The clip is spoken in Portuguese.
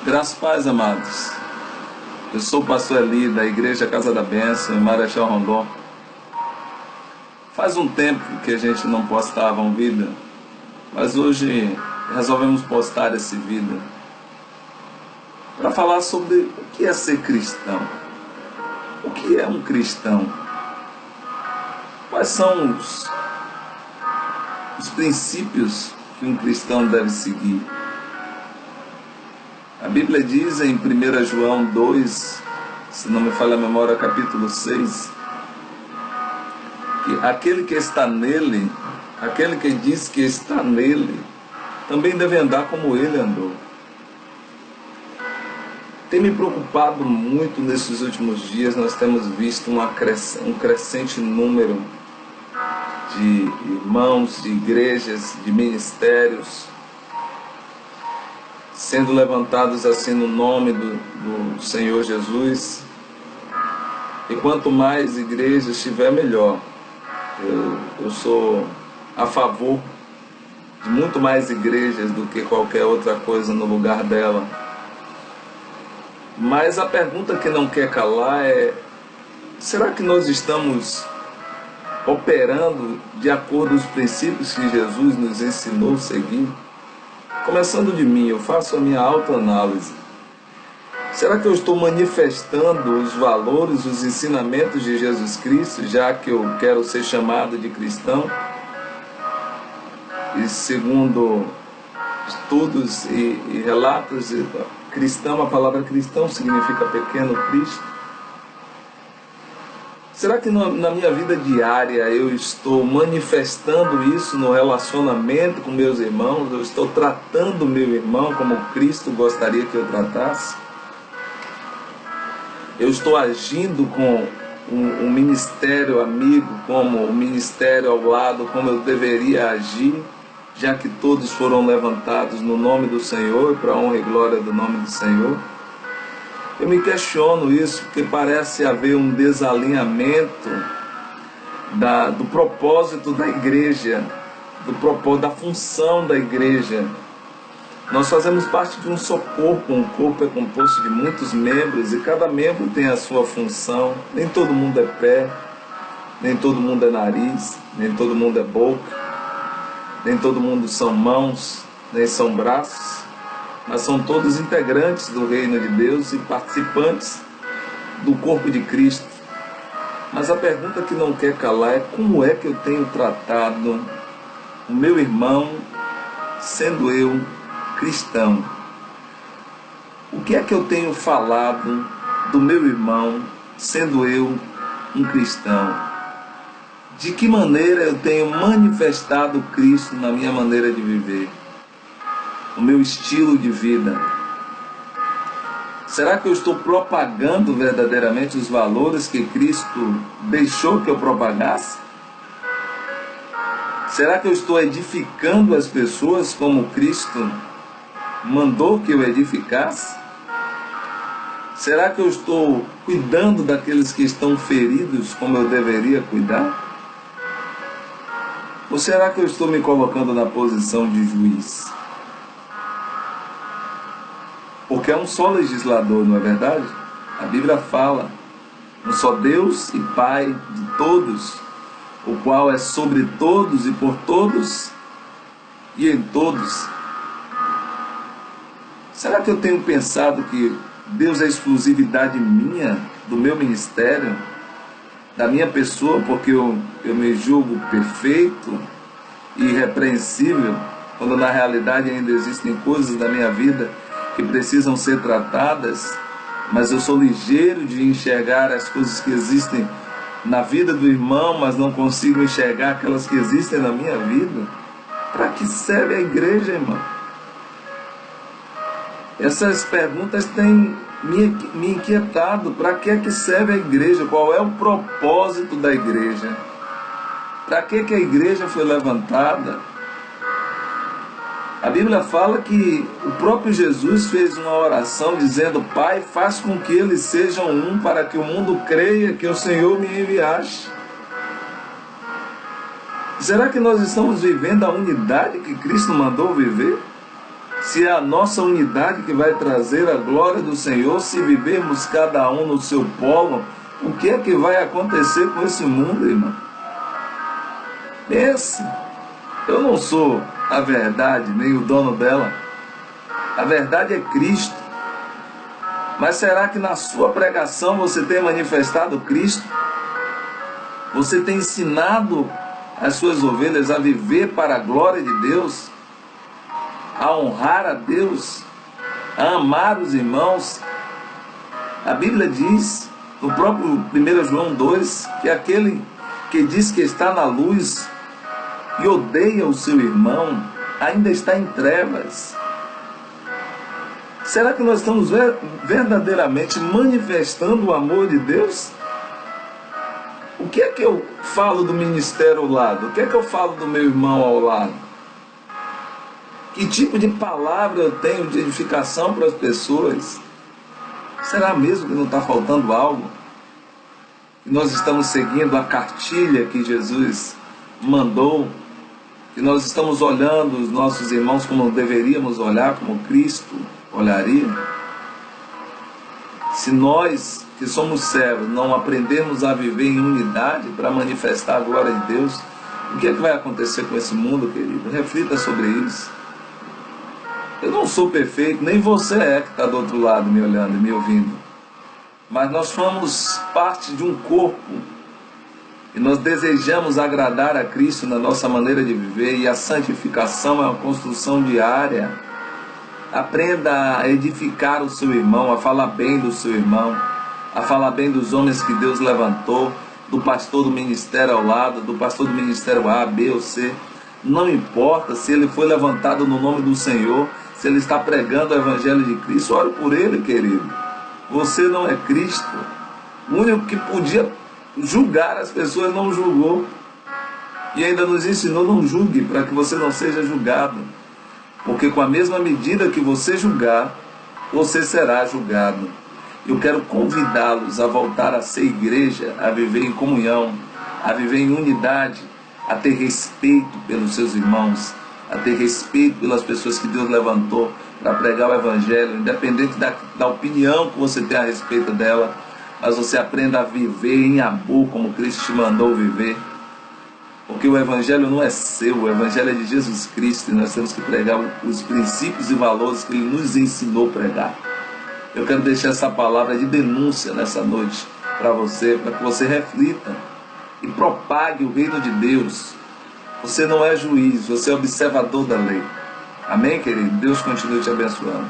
Graças a paz, amados. Eu sou o pastor Eli, da Igreja Casa da Bênção, em Marechal Rondon. Faz um tempo que a gente não postava um vídeo, mas hoje resolvemos postar esse vídeo para falar sobre o que é ser cristão. O que é um cristão? Quais são os princípios que um cristão deve seguir? A Bíblia diz em 1 João 2, se não me falha a memória, capítulo 6, que aquele que está nele, aquele que diz que está nele, também deve andar como ele andou. Tem me preocupado muito nesses últimos dias. Nós temos visto um crescente número de irmãos, de igrejas, de ministérios sendo levantados assim no nome do Senhor Jesus. E quanto mais igrejas tiver, melhor. Eu sou a favor de muito mais igrejas do que qualquer outra coisa no lugar dela. Mas a pergunta que não quer calar é: será que nós estamos operando de acordo com os princípios que Jesus nos ensinou a seguir? Começando de mim, eu faço a minha autoanálise. Será que eu estou manifestando os valores, os ensinamentos de Jesus Cristo, já que eu quero ser chamado de cristão? E segundo estudos e relatos, cristão, a palavra cristão significa pequeno Cristo. Será que na minha vida diária eu estou manifestando isso no relacionamento com meus irmãos? Eu estou tratando meu irmão como Cristo gostaria que eu tratasse? Eu estou agindo com um ministério amigo, como o ministério ao lado, como eu deveria agir, já que todos foram levantados no nome do Senhor, para a honra e glória do nome do Senhor? Eu me questiono isso, porque parece haver um desalinhamento do propósito da igreja, da função da igreja. Nós fazemos parte de um só corpo. Um corpo é composto de muitos membros e cada membro tem a sua função. Nem todo mundo é pé, nem todo mundo é nariz, nem todo mundo é boca, nem todo mundo são mãos, nem são braços, mas são todos integrantes do reino de Deus e participantes do corpo de Cristo. Mas a pergunta que não quer calar é: como é que eu tenho tratado o meu irmão, sendo eu cristão? O que é que eu tenho falado do meu irmão, sendo eu um cristão? De que maneira eu tenho manifestado Cristo na minha maneira de viver? O meu estilo de vida? Será que eu estou propagando verdadeiramente os valores que Cristo deixou que eu propagasse? Será que eu estou edificando as pessoas como Cristo mandou que eu edificasse? Será que eu estou cuidando daqueles que estão feridos como eu deveria cuidar? Ou será que eu estou me colocando na posição de juiz? Porque é um só legislador, não é verdade? A Bíblia fala: um só Deus e Pai de todos, o qual é sobre todos e por todos e em todos. Será que eu tenho pensado que Deus é exclusividade minha, do meu ministério, da minha pessoa, porque eu me julgo perfeito e irrepreensível, quando na realidade ainda existem coisas da minha vida que precisam ser tratadas, mas eu sou ligeiro de enxergar as coisas que existem na vida do irmão, mas não consigo enxergar aquelas que existem na minha vida? Para que serve a igreja, irmão? Essas perguntas têm me inquietado. Para que serve a igreja? Qual é o propósito da igreja? Para que a igreja foi levantada? A Bíblia fala que o próprio Jesus fez uma oração dizendo: Pai, faz com que eles sejam um, para que o mundo creia que o Senhor me enviaste. Será que nós estamos vivendo a unidade que Cristo mandou viver? Se é a nossa unidade que vai trazer a glória do Senhor, se vivermos cada um no seu polo, o que é que vai acontecer com esse mundo, irmão? Pense, eu não sou a verdade, nem o dono dela. A verdade é Cristo. Mas será que na sua pregação você tem manifestado Cristo? Você tem ensinado as suas ovelhas a viver para a glória de Deus? A honrar a Deus? A amar os irmãos? A Bíblia diz, no próprio 1 João 2, que aquele que diz que está na luz e odeia o seu irmão, ainda está em trevas. Será que nós estamos verdadeiramente manifestando o amor de Deus? O que é que eu falo do ministério ao lado? O que é que eu falo do meu irmão ao lado? Que tipo de palavra eu tenho de edificação para as pessoas? Será mesmo que não está faltando algo? Que nós estamos seguindo a cartilha que Jesus mandou? Que nós estamos olhando os nossos irmãos como deveríamos olhar, como Cristo olharia? Se nós que somos servos não aprendermos a viver em unidade para manifestar a glória de Deus, o que é que vai acontecer com esse mundo, querido? Reflita sobre isso. Eu não sou perfeito, nem você é que está do outro lado me olhando e me ouvindo. Mas nós somos parte de um corpo e nós desejamos agradar a Cristo na nossa maneira de viver, e a santificação é uma construção diária. Aprenda a edificar o seu irmão, a falar bem do seu irmão, a falar bem dos homens que Deus levantou, do pastor do ministério ao lado, do pastor do ministério A, B ou C. Não importa se ele foi levantado no nome do Senhor, se ele está pregando o Evangelho de Cristo, ore por ele, querido. Você não é Cristo. O único que podia julgar as pessoas não julgou. E ainda nos ensinou: não julgue, para que você não seja julgado. Porque com a mesma medida que você julgar, você será julgado. Eu quero convidá-los a voltar a ser igreja, a viver em comunhão, a viver em unidade, a ter respeito pelos seus irmãos, a ter respeito pelas pessoas que Deus levantou para pregar o Evangelho, independente da opinião que você tem a respeito dela, mas você aprenda a viver em amor como Cristo te mandou viver. Porque o Evangelho não é seu, o Evangelho é de Jesus Cristo, e nós temos que pregar os princípios e valores que Ele nos ensinou a pregar. Eu quero deixar essa palavra de denúncia nessa noite para você, para que você reflita e propague o reino de Deus. Você não é juiz, você é observador da lei. Amém, querido? Deus continue te abençoando.